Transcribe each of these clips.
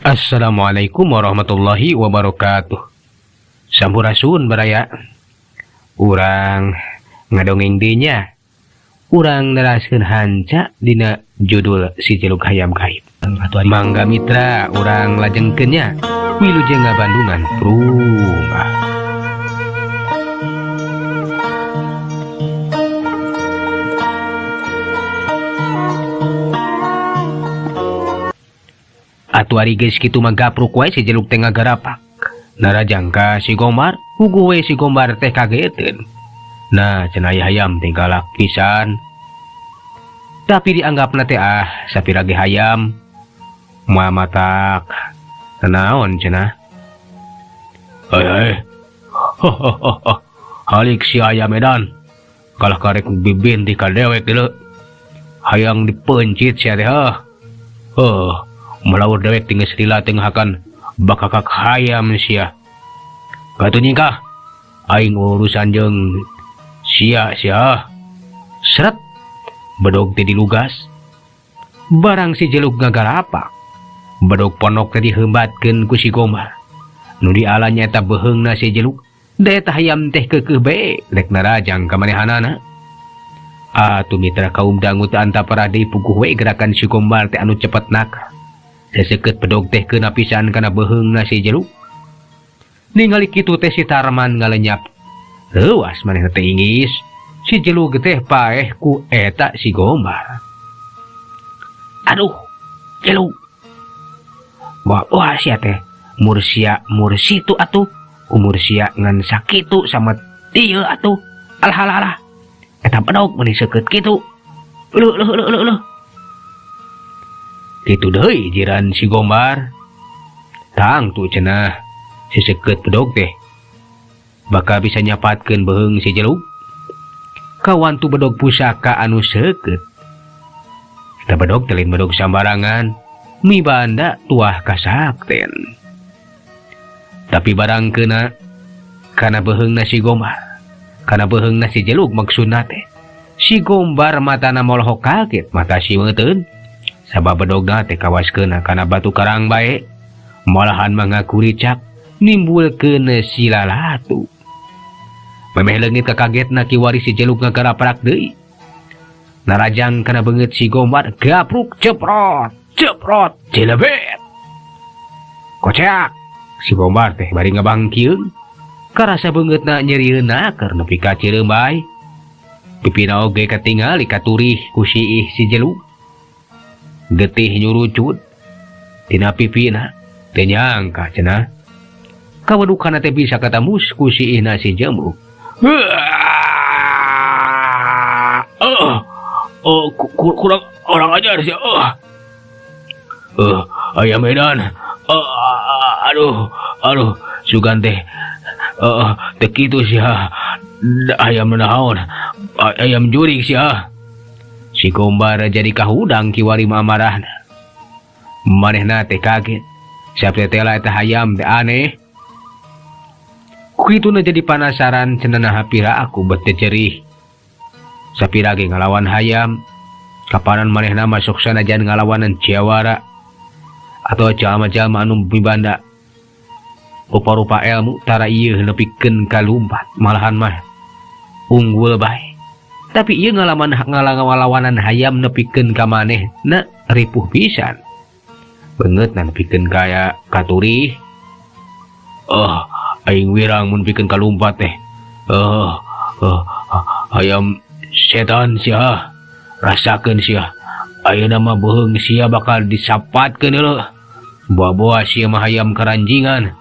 Assalamualaikum warahmatullahi wabarakatuh. Sampurasun baraya. Urang ngadongeng dinya. Urang neraskeun hanca dina judul si Jelug Hayam Gaib. Mangga mitra urang lajengkeunnya. Wilujeng Bandungan Prungah. Atuari geus kitu magapruk wae si Jelug teh ngagarapak. Narajangka si Gombar, hugu we si Gombar teh kageteun. Nah, cenah hayam teh galak pisan. Tapi dianggapna teh sapira ge hayam moal matak naon cenah. Hei. Halik si hayam edan. Kalah karek bibin di kadewek deuleu. Hayang dipencit sia teh melawur dewek tinggal serila tengahkan bakakak hayam sia. Katu nyingkah aing urusan jeung sia seret bedog teh dilugas. Barang si Jelug ngagarapak bedog ponok teh diheumbatkeun ku si Gombar. Nu diala nyaeta beheungna si Jelug da eta hayam teh keukeuh bae rek narajang ka manehanana. Atuh mitra kaum dangu teu antapara deui puguh we gerakan si Gombar teh anu cepet nakar. Seseukeut bedog teh keuna pisan kana beheungna si Jelug. Ningali kitu teh si Tarman ngalenyap. Leuwas manehna teh inggis. Si Jelug teh paeh ku eta si Gombar. Aduh, Jelug. Wah sia teh mur situ atuh. Umur sia ngan sakitu sama ieu atuh. Alah. Eta bedog meuni seukeut kitu. Leuh. Kitu deui jiran si Gombar. Tang tu cenah si seukeut bedog teh bakal bisa nyapatkeun beheung si Jelug. Kawan tu bedog pusaka anu seukeut. Eta bedog teh lain bedog sambarangan, mibanda tuah kasakten. Tapi barangkeuna kana beheungna si Gombar, kana beheungna si Jelug maksudna teh. Si Gombar matana molohok kaget, mata si meuteun. Sabab bedogna teh kawaskeun kana batu karang bae, malahan mengaku ricak nimbulkeun si lalatu. Memeh leungit kakagetna kiwari si Jelug ngagarapak deui. Narajang kana beungeut si Gombar gapruk ceprot jelebet. Kocak si Gombar teh bari ngabangkieun. Karasa beungeutna nyerieuna keur nepi ka Cireumbai. Pipina oge katingali katurih ku si Jelug. Getih nyurucut tina pipina teh nyangka cenah kawedukanna teh bisa katamus ku si ihna si Jelug. Kurang orang ajar sih. Ayam medan. Aduh sugan teh teh kitu sih ayam naon ayam jurig sih. Si Gombar jadi kahudang kiwari mamarahna. Manehna teh kaget. Sapri tela eta hayam teh aneh. Kuituna jadi panasaran cenah hapira aku bete cerih. Sapira ge ngalawan hayam. Kapanan manehna masuk sanajan ngalawanan Ciawara atau jalma-jalma anu mibanda. Rupa-rupa ilmu tara ieu nepikeun ka lumpat malahan mah unggul bae. Tapi ieu ngalawanan hayam nepikeun ka manehna ripuh pisan. Beungeut nepikeun kaya katurih. Aing wirang mun pikeun ka lumpat teh. Hayam setan sia. Rasakeun sia. Ayeuna mah beheung sia bakal disapatkeun heula. Boa-boa sia mah hayam karanjingan.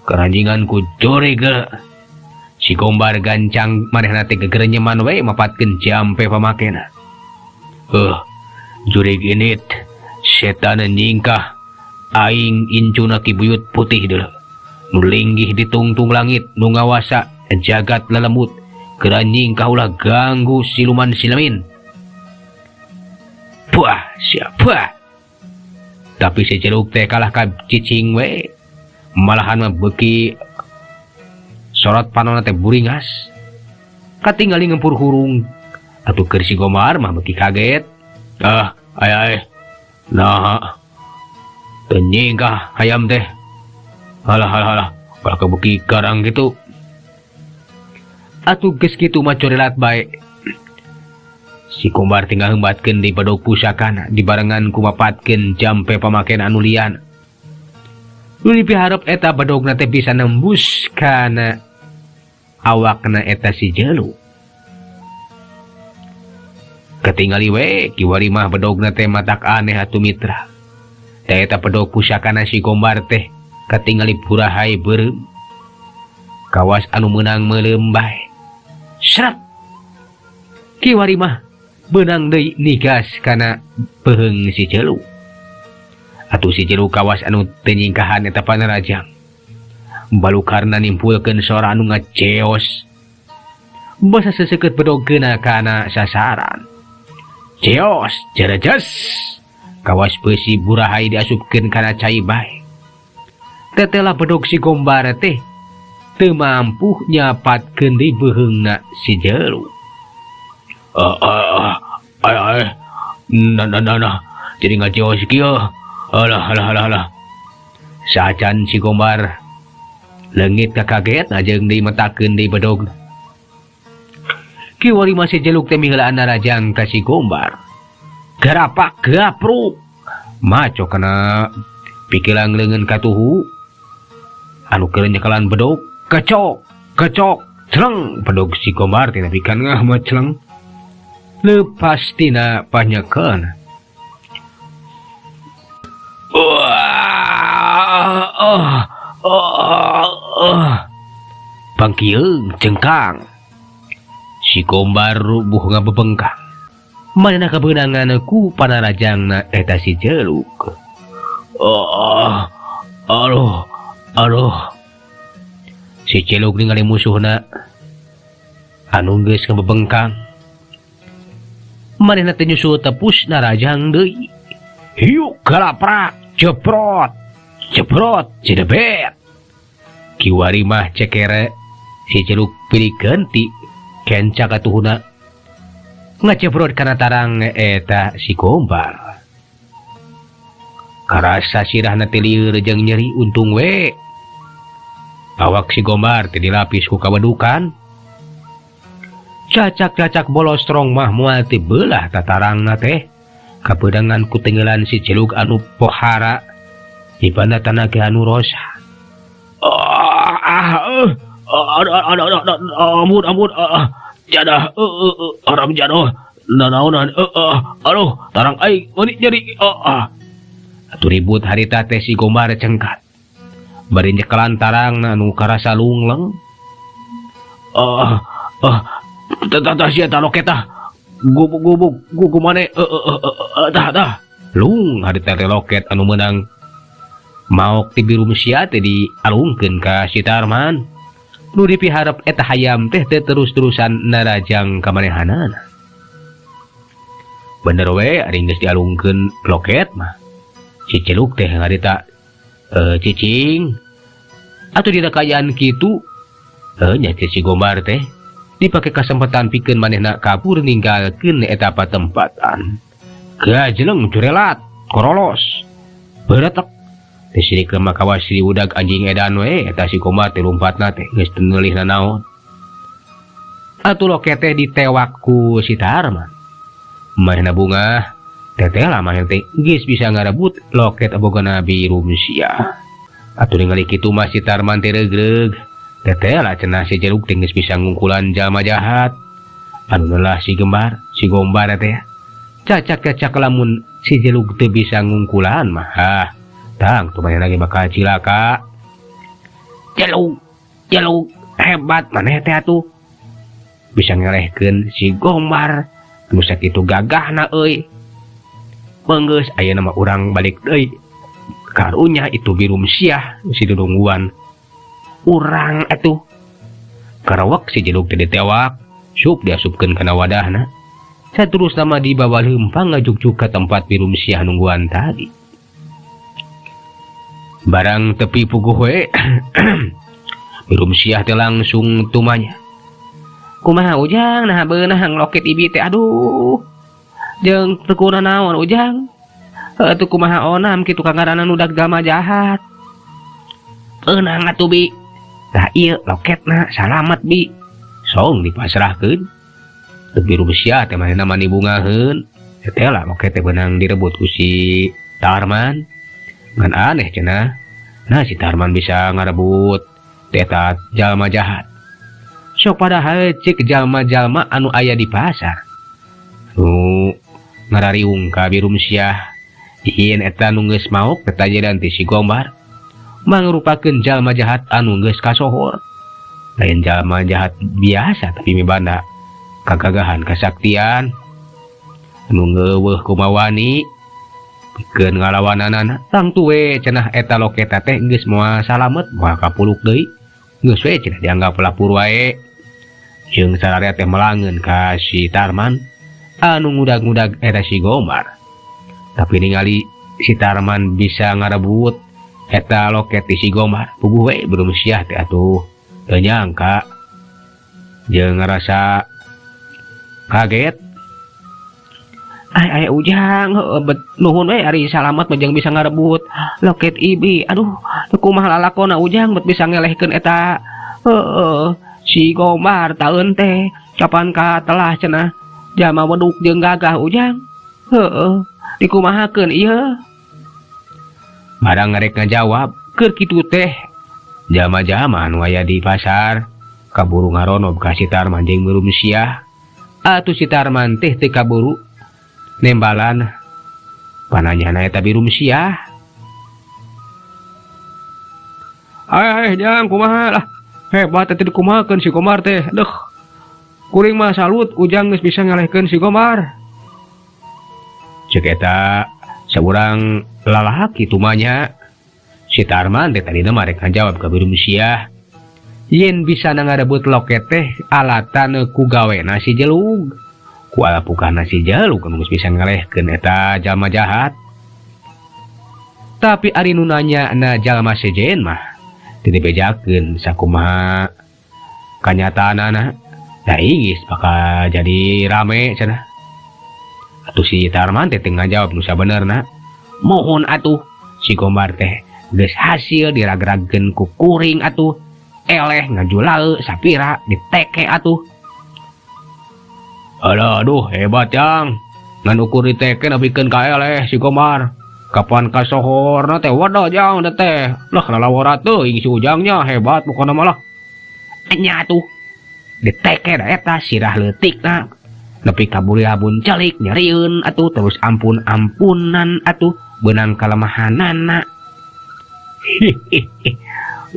Karanjingan ku jorig. Si Gombar gancang manehna teh gegerenyeman we mapatkeun jampe pamakena. Jurig init setan nyingkah aing incuna ki buyut putih deuleu. Nu linggih di tungtung langit nu ngawasa jagat lalemut keur nyingkah ulah ganggu siluman silamin. Puah siapa? Tapi si Jelug teh kalah ka cicing we. Malahan mah beuki sorot panonna teh buringas. Katingali ngempur hurung. Atuh keur si Gombar mah beuki kaget. Ay. Nah. Tenying kah hayam teh? Halah, kalau kebuki karang gitu. Atuh geus kitu mah corelat bae. Si Kombar tinggal hembatkeun di bedog pusakana dibarengan ku mapatkeun jampe pamaken anu lian. Nu dipiharep eta bedogna teh bisa nembus kana awakna eta si Jeluk. Ketingali we kiwari mah bedogna teh matak aneh atuh mitra. Da eta bedog pusakana si Kombar teh ketingali purahay beureum. Kawas anu meunang meuleum bae. Srap. Kiwari mah beunang deui nigas kana peheung si Jeluk. Atuh si Jeluk kawas anu teu nyingkahan eta panarajang. Balukarna nimpulkeun sora anu ngaceos. Basa seseukeut bedogkeuna kana sasaran. Ceos, jerejes. Kawas beusi burahay diasupkeun kana cai bae. Tetelah bedog si Kombar teh teu mampu nyapatkeun di beheungna si Jeluk. Nah, jadi ngaceos kieu. Alah. Sacan si Kombar leungit kakaget ajeng deui metakeun deui bedog. Kiwari masih Jeluk teh miheulaan narajang ka si Kombar. Garapak gapruk. Maco kana pikilang leungeun katuhu. Anu keur nyekelan bedog kecok, celeng bedog si Kombar tina pikan ngah mah celeng. Lepas tina panyekeun. Pangkieung cengkang. Si Kombar rubuh ngabebengkang. Manehna kabeunangan ku panarajangna eta si Jeluk. Aduh. Si Jeluk ningali musuhna anu geus ngabebengkang. Manehna teh nyusul tepus narajang deui. Hiuk galaprak, jeprot, jedebet. Kiwari mah cekere si Jeluk pilih ganti kenca katuhuna ngaceprot kana tarang eta si Kombar. Karasa sirahna teh lieur jeung nyeri untung we. Awak si Kombar teh dilapis ku kawedukan. Cacak bolostrong mah moal teh beulah tatarangna teh. Kapeudangan ku tenggelan si Jeluk anu pohara dibanda tanaga anu rosa. Ampun, jadah, haram jadoh, nanaonan, aduh, tarang aing, meuni nyeri, Atuh ribut harita teh si Kombar cengkat. Bari nyekelan tarang anu karasa lungleng. Tah sia tah loketah. Gubuk mane tah lung harita teh loket anu meunang maok ti biru sia teh dialungkeun ka si Tarman. Nu dipiharep eta hayam teh terus-terusan narajang ka manehanana. Bener we ari geus dialungkeun loket mah si Jeluk teh harita cicing atuh dina kayaan kitu nya si Kombar teh dipake kasempatan pikeun manehna kabur ninggalkeun eta patempatan. Gajleng curelat korolos beuretek teh sirikeun mah kawas si udag anjing edan we eta si Kombar teh lompatna teh geus teu neulih nanaon. Atuh loket teh ditewak ku si Tarman. Manehna bunga teteh lah maneh teh geus bisa ngarebut loket abogana biru sia. Atuh ningali kitu mah si Tarman teh regreg. Teteh lah cenah si Jeluk teh geus bisa ngungkulan jalma jahat. Anu neulah si Kombar teh. Cacak lamun si Jeluk teh bisa ngungkulan mah. Tang tuh maneh lagi bakal cilaka. Jeluk hebat maneh teh atuh. Bisa ngelehkeun si Kombar. Nu sakitu gagahna euy. Beunggeus ayeuna mah urang balik deui. Karunya itu biru sia si dudungguan. Urang atuh. Karawak si Jeluk teh ditewak, sup diasupkeun kana wadahna. Saterusna mah dibawa leumpang ngajugjuk ka tempat biru sia nungguan tadi. Barang tepi puguh we. Biru sia teh langsung tumanya. Kumaha Ujang nah beunah loket ibi teh aduh. Jeung teu naon Ujang. Atuh kumaha onam kitu kangaranan udag jalma jahat. Eunang atuh Bi. Tah ieu loketna salamet Bi. Song dipasrahkeun. Teu biru besia teh manehna mani bungaheun. Teh lah loket teh beunang direbut ku si Tarman. Ngan aneh cenah. Nah si Tarman bisa ngarebut eta jalma jahat. Sok padahal cek jalma-jalma anu aya di pasar. Nu ngarariung ka Birum Syah. Ieun eta nu geus maok ketajadan ti si Gombar. Mangrupakeun jalma jahat anu geus kasohor. Lain jalma jahat biasa tapi mibanda kagagahan kasaktian. Anu ngeuweuh kumawani pikeun ngalawananana. Tang tuwe cenah eta loket teh geus moal salamet moal kapuluk deui. Geus we cenah dianggap lapur wae. Jeung sararea teh melangeun ka si Tarman anu ngudag-ngudag eta si Gombar. Tapi ningali si Tarman bisa ngarebut eta loket ti si Gombar, puguh we Birum Syah teh atuh teu nyangka. Jeung ngarasa kaget. Ai Ujang, nuhun we ari salamet jeung bisa ngarebut loket Ibi. Aduh, teu kumaha lalakonna Ujang bet bisa ngelehkeun eta si Gombar taeun teh kapan ka telah cenah jalma weduk jeung gagah Ujang. Dikumahakeun ieu. Barang ngarek ngajawab, keur kitu teh jalma-jalma anu aya di pasar kaburu ngaronob ka si Tarman jeung Birum Syah. Atuh si Tarman teh teu kaburu nembalan pananyana eta Birum Syah. Ai Jang kumaha lah. Hebat teh dikumahakeun si Gombar teh. Deuh. Kuring mah salut Ujang geus bisa ngalehkeun si Gombar. Ceuk eta saurang lalaki tumanya. Si Tarman teh tadina marek ngajawab ka Birum Syah. Yen bisa ngarebut loket teh alatan ku gawena si Jelug. Ku alapukana si Jelug anu geus bisa ngalehkeun eta jalma jahat. Tapi ari nu nanyana jalma sejen mah teu dibejakeun sakumaha kanyataanana. Da geus bakal jadi rame cenah. Atuh si Tarman teh ngajawab nu sabenerna. Mohon atuh si Gombar teh geus hasil diragragkeun ku kuring atuh. Eleh ngajulaeu sapira diteke atuh. Aduh hebat Jang. Ngan ukur diteke nepikeun ka eleh si Gombar. Kapan kasohorna teh wadah Jang da teh. Lah lalawara teuing si Ujangnya hebat pokona mah lah. Nya atuh diteke da eta sirah leutikna. Nepi ka buriabun celik nyarieun atuh terus ampun-ampunan atuh beunang kalemahanana.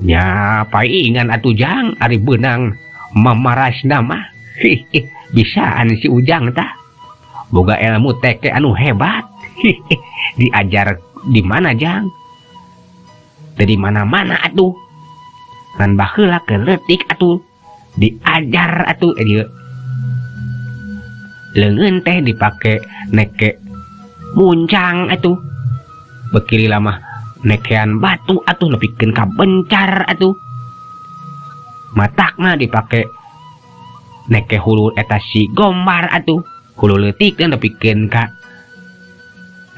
Nya paingan atuh Jang ari beunang mamarasna mah. Bisaan si Ujang tah boga ilmu teke anu hebat. Diajar di mana Jang? Dari mana-mana atuh. Kan baheula keleutik atuh diajar atuh dieu. Leungeun teh dipake neke muncang atuh. Bekili lamah nekean batu atuh nepikeun ka bencar atuh. Matakna dipake neke hulu eta si Gombar atuh. Hulu leutikna nepikeun ka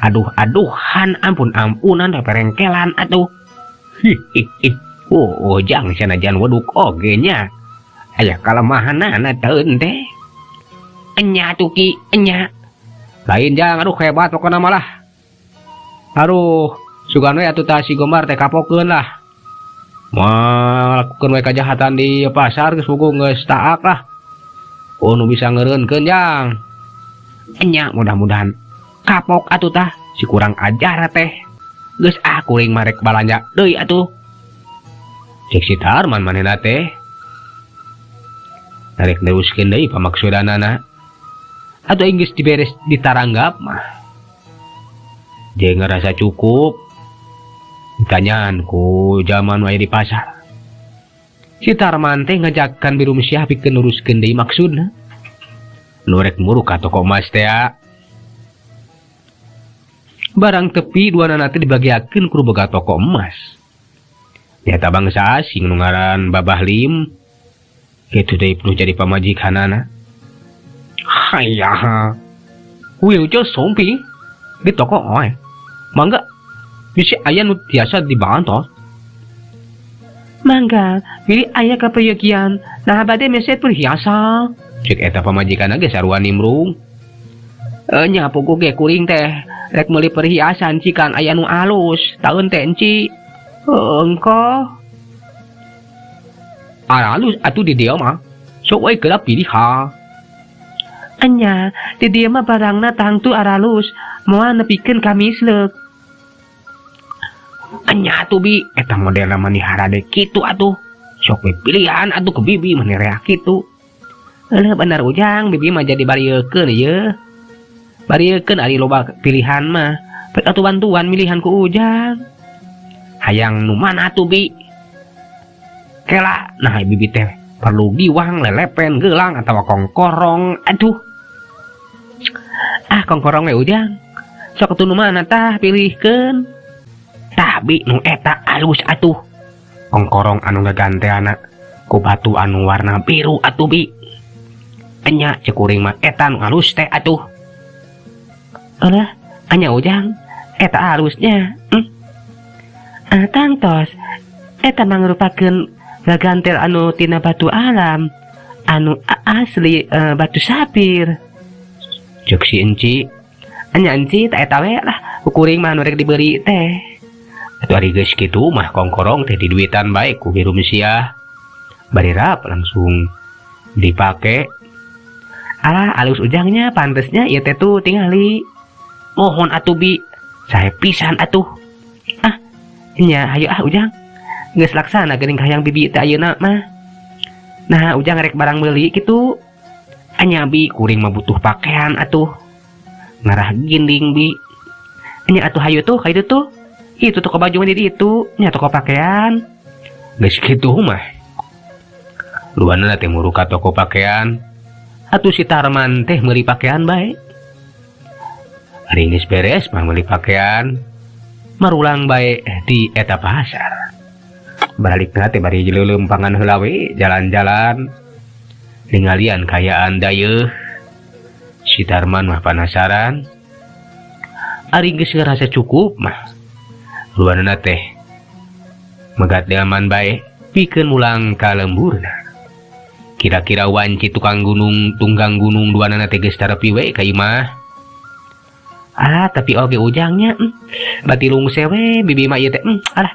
aduh-aduhan ampun-ampunan da perengkelan atuh. Jang sanajan weduk oge nya. Aya kalemahanana taeun teh. Enya tuh Ki, enya. Lain Jang, aduh hebat pokona malah. Aduh, sugan we atuh tah si Gombar teh kapokeun lah. Malakukeun we kajahatan di pasar geus puguh geus taak lah. Nu bisa ngeureunkeun Jang. Enya mudah-mudahan kapok atuh tah si kurang ajar teh. Geus kuring marek balanja deui atuh. Cek si Tarman manehna teh. Narek neruskeun deui pamaksudanana. Atau Inggris diberes ditaranggap mah dia ngerasa cukup. Ditanyaan ku zaman wae di pasar. Si Tarman teh ngajakkan Birum Syah pikeun nuruskeun deui maksudna. Nu rek muru ka toko emas teh. Barang tepi duanana teh dibagiakeun ku boga toko emas. Nyata bangsa asing nu ngaran Babah Lim. Kitu deui perlu jadi pamajikanana. Hayah, Wilujeng sompi di toko oe. Mangga bisi aya nu tiasa dibantos. Mangga pilih aya kapayagian nah bade meset perhiasan. Cek eta pamajikan ge sarua nimrung. Nya pugu ge kuring teh rek meuli perhiasan cikan aya nu alus taeun teh enci. Engko Alus atuh di dieu mah. Sok we geura pilih ha. anya di dieu mah barangna tangtu aralus moal nepikeun ka misleuk. Anya atuh bi eta modelna manihara de kitu atuh. Sok we pilihan atuh ke bibi maneh rea kitu. Heuh bener Ujang bibi mah jadi bariekeun ieu. Bariekeun ari loba pilihan mah. Pek atuh bantuan milihan ku Ujang. Hayang nu mana atuh bi? Kela nah bibi teh perlu giwang lelepen gelang atawa kongkorong. Aduh. Kongkorong we Ujang. Sok atuh nu mana tah pilihkeun. Tah bi nu eta alus atuh. Kongkorong anu gaganteana ku batu anu warna biru atuh bi. Enya cek kuring mah eta nu alus teh atuh. Alah, anya Ujang, eta alusnya. Tangtos, eta mangrupakeun gagantel anu tina batu alam, anu asli batu sapir. Cek si enci, Anya enci tak eta we lah, kuring mah anu rek diberi teh. atuh ari geus kitu mah kongkorong teh diduitan bae ku hirum sia. Bari rap langsung dipake. Alah, alus Ujangnya pantesnya ieu teh tuh tingali. Mohon atuh bi, sae pisan atuh. Nya hayu Ujang. Geus laksana geuning hayang bibi teh ayeuna mah. Nah, Ujang rek barang meuli kitu. Anya bi kuring mah butuh pakaian atuh. Ngarah ginding bi. Nya atuh hayu tuh, ka itu tuh. Itu toko baju di itu, nya toko pakaian. Geus kitu mah. Luanana teh muru ka toko pakaian. Atuh si Tarman teh meuli pakaian bae. Ari geus beres mah meuli pakaian. Marulang bae di eta pasar. Balikna teh bari leuleumpangan heula we jalan-jalan. Ningalian kayaan dayeuh. Si Tarman mah penasaran. Ari geus ngarasa cukup mah. Luanana teh megat aman bae pikeun mulang ka lemburna. Kira-kira wanci tukang gunung tunggang gunung duanana teh geus tarepi we ka imah. Tapi oge Ujangnya batilung sewe bibi mah ieu teh alah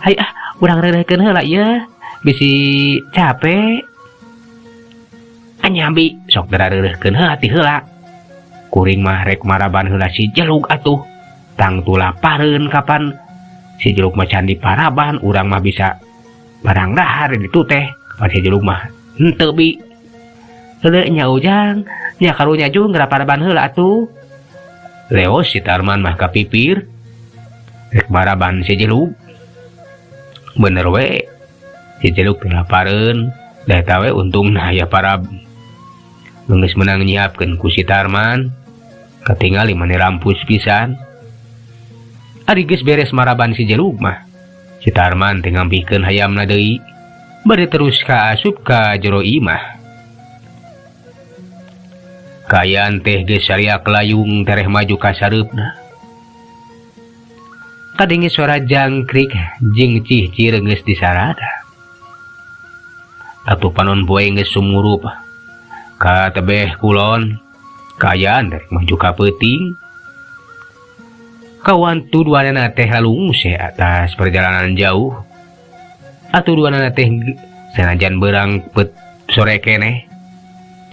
hay urang reureuhkeun heula ieu bisi capek. Anya bi sok reureuhkeun heula ti heula. Kuring mah rek maraban heula si Jelug atuh. Tang tulapareun kapan si Jelug mah can diparaban urang mah bisa barang dahar ditu teh. Kapan si Jelug mah henteu bi. Heueuh nya Ujang, nya karunya jeung ngarapan heula atuh. Leos si Tarman mah kapipir rek maraban si Jelug. Bener we si Jelug teh lapareun da eta we untungna aya parab. Geus menang nyiapkeun ku si Tarman katingali maneh rampus pisan. Ari geus beres maraban si Jelug mah si Tarman teh ngampikeun hayamna deui bari terus kaasup ka jero imah. Kayaan teh geus sariak layung tereh maju ka sareupna. Kadenge suara jangkrik jeung cih-cir geus disarada. Atuh panon poe geus sumurup ka tebeh kulon. Kayaan tereh maju ka peuting. Kawan tu duanana teh lalungse atas perjalanan jauh. Atuh duanana teh sanajan beurang sore keneh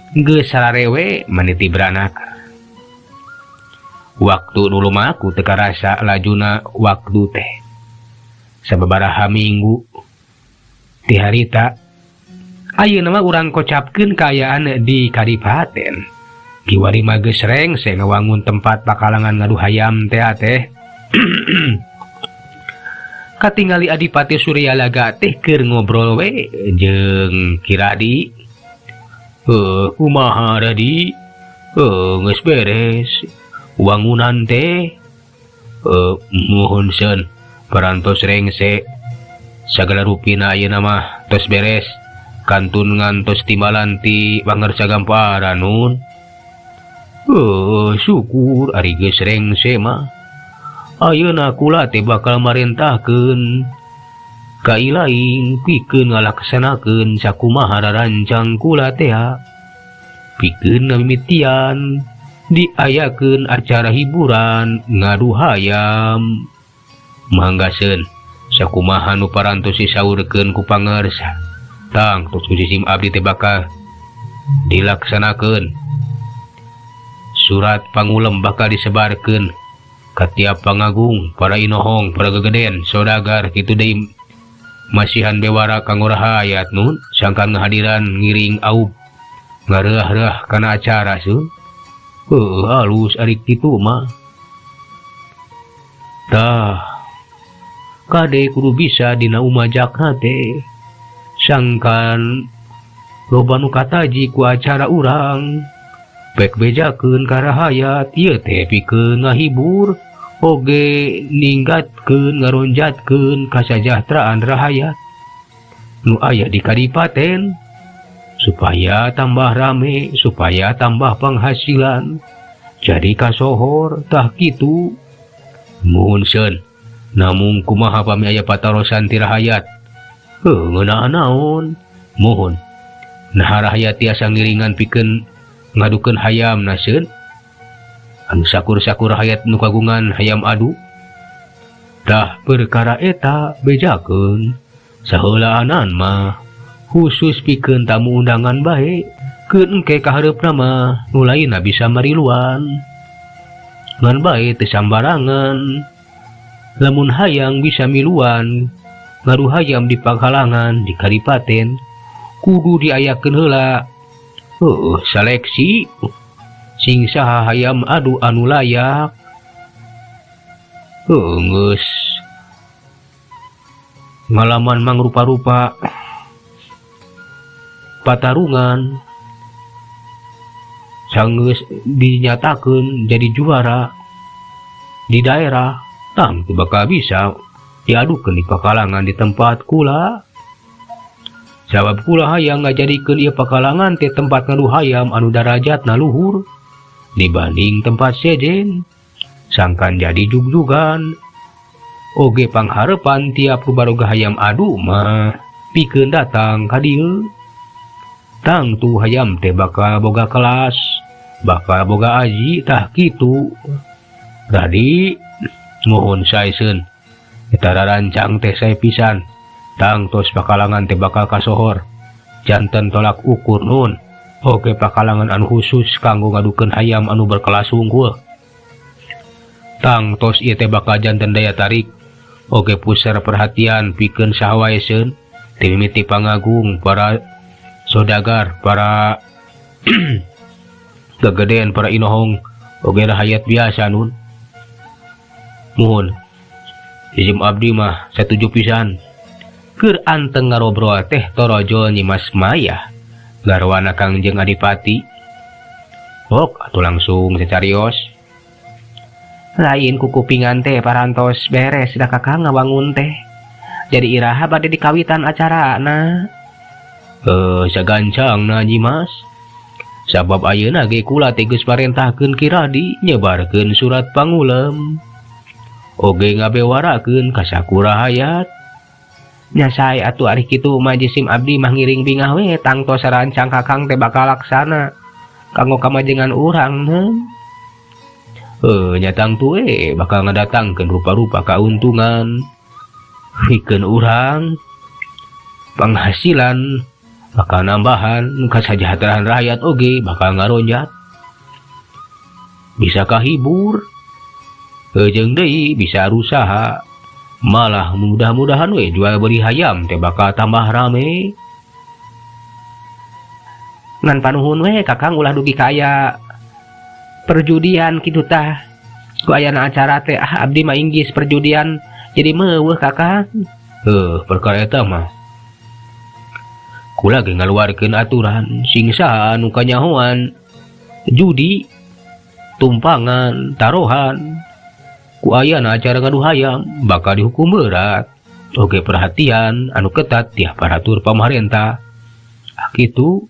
geus sararewe maniti beranak. Waktu nu lumaku teu karasa lajuna waktu teh. Sababaraha minggu ti harita ayeuna mah urang kocapkeun kaayaan di Kadipaten. Kiwari mah geus rengse ngawangun tempat pakalangan ngadu hayam teh. Katingali Adipati Suryalaga teh keur ngobrol we jeung Kiradi. Kumaha Radi? Geus beres. Wangunan teh. Mohon sen parantos rengse. Sagala rupina ayeuna mah tos beres. Kantun ngantos timbalan ti pangarsa gamparan nun. Syukur ari geus rengse mah. ayeuna kula teh bakal marentahkeun ka ilaing pikeun ngalaksanakeun sakumaha rarancang kula teh pikeun namimitian diayakeun acara hiburan ngadu hayam manggaseun sakumaha nu parantos disaurkeun ku pangarsa tang tos kusisim abdi teh bakal dilaksanakeun. Surat pangulem bakal disebarkeun ka tiap pangagung, para inohong, para gegeden, saudagar kitu deui masihan bewara kanggo rahayat nun sangkan ngahadiran ngiring aub ngareah-reah kana acara sun. Halus ari kitu mah. Tah kade kudu bisa dina umajakna teh sangkan loba nu kataji ku acara urang pek bejakeun ka rahayat ieu teh pikeun ngahibur oge ninggatkeun ngaronjatkeun kasajahteraan rahayat nu aya di kadipaten supaya tambah rame, supaya tambah penghasilan jadi kasohor. Tah kitu muhun seun namung kumaha pami aya patarosan ti rahayat ngeunaan naon muhun nah rahayat tiasa ngiringan pikeun ngadukeun hayam na seun anu sakur-sakur rahayat nu kagungan hayam adu. Tah perkara eta bejakeun saheulaanan mah khusus pikeun tamu undangan bae keun engke kahareupna mah nu lainna bisa mariluan ngan bae teu sambarangan lamun hayang bisa miluan ngadu hayam di panghalangan di kadipaten kudu diayakeun heula seleksi sing saha hayam adu anu layak. Geus ngalaman mangrupa-rupa patarungan sanggeus dinyatakeun jadi juara di daerah tang teu bakal bisa diadukeun di pakalangan di tempat kula. Sabab kula hayang ngajadikeun ieu pakalangan teh tempat ngadu hayam anu darajatna luhur dibanding tempat sejen sangkan jadi jug-jugan oge pangharepan tiap rubaroga hayam adu mah pikeun datang ka dieu tang tu hayam teh bakal boga kelas bakal boga aji. Tah kitu tadi mohon saeseun eta rarancang teh sae pisan tang tos pakalangan teh bakal kasohor janten tolak ukur nun oge pakalangan anu khusus kanggo ngadukeun hayam anu berkelas unggul. Tang tos ieu teh bakal janten daya tarik oge pusar perhatian pikeun saha wae seun ti mimiti pangagung, para saudagar, para gegeden, para inohong oge rahayat biasa nun. Muhun izin abdi mah satuju pisan keur anteng ngarobrol teh torojo nyimas maya garwana Kangjeng Adipati. Hok atuh langsung secarios. Lain kukupingan teh parantos beres da kakang ngawangun teh jadi iraha bade dikawitan acarana. Sagancangna nyimas sabab ayeuna ge kula teh geus parentahkeun Kiradi nyebarkeun surat pangulem oge ngabewarakeun ka sakurahayat. Nya sae atuh ari kitu mah jisim abdi mah ngiring bingah we tangtos sarancang kakang teh bakal laksana kanggo kamajengan urang neuh. Nyatang tu bakal ngadatangkeun rupa-rupa kauntungan pikeun urang penghasilan bakal nambahan kasajahteraan rakyat oge bakal ngaronjat bisa kahibur jeung deui bisa rusaha malah mudah-mudahan we jual beli hayam teh bakal tambah rame. Ngan panuhun we kakang ulah dugi kaya perjudian kitu tah ku ayana acara teh abdi mah inggis perjudian jadi meueuh kakang. Perkara eta mah kula ge ngaluarkeun aturan sing saha anu kanyahoan judi tumpangan taruhan ku ayana acara ngadu hayam bakal dihukum berat oge perhatian anu ketat ti aparatur pamarentah. Kitu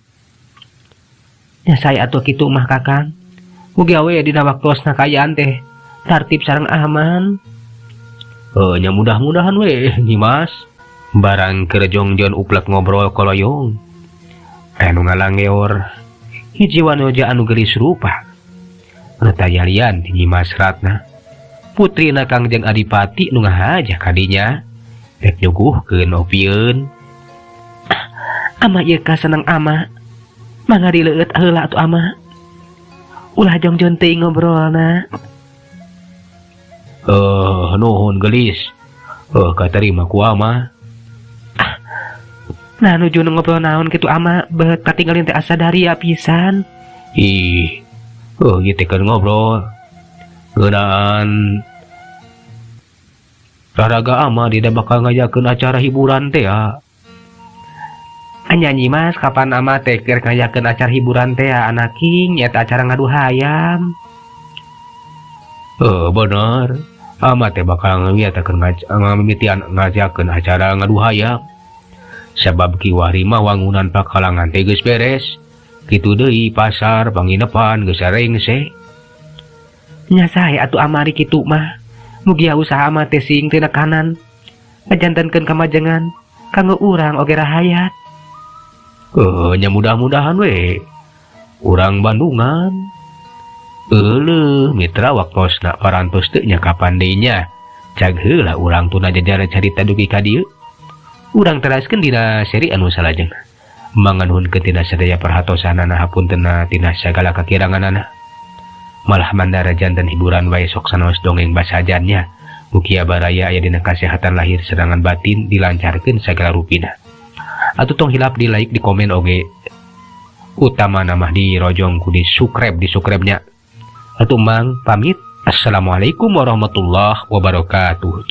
nya saya atuh kitu mah kakang mugi we dina waktosna kayaan teh tartib sareng aman Nya mudah-mudahan we Nyimas. Barang kerjongjon uplek ngobrol koloyong. Anu ngalangeor hiji wanoja anu gelis rupa. Retayalian Nyimas Ratna. Putrina Kangjeng Adipati nu ngahaja kadinya. Rek nyuguhkeun opieun. Ama ieu ka seneng ama. Mangga dileueut heula atuh ama. Ulah jongjon teuing ngobrolna. Nuhun gelis. Katarima ku ama. Nah nuju ngobrol naon kitu ama, beut katinggalin teh asadari ya pisan. Ih. Ieu teh keur ngobrol. Geunaan raraga ama tidak bakal ngajakeun acara hiburan teh ya. Anya Nyimas kapan ama teh keur ngajakeun acara hiburan teh ya anaking eta acara ngadu hayam. Bener. Ama teh bakal ngamiatakeun ngamimitian ngajakeun acara ngadu hayam. Sabab kiwari mah wangunan pakalangan teh geus beres. Kitu deui pasar panginepan geus sarengse. Nya sae atuh amari kitu mah. Mugia usaha ama teh sing tina kanan. Ngajantenkeun kamajengan kanggo urang oge rahayat. Nya mudah-mudahan we. Urang Bandungan. Mitra waktosna parantos teu nya kapan deui nya. Cag heula urang tuna jajara carita dugi ka dieu. Urang teraskeun dina seri anu salajeng. Manganuhunkeun tina sadaya perhatosanana hapuntenna tina sagala kakiranganana. Malah mandara janten hiburan wae sok sanaos dongeng basajannya. Mugia baraya aya dina kasehatan lahir serangan batin dilancarkeun sagala rupina. Atuh tong hilap di like di komen oge. Utama nama di rojong ku di subscribe-nya. Atuh mang pamit. Assalamualaikum warahmatullahi wabarakatuh.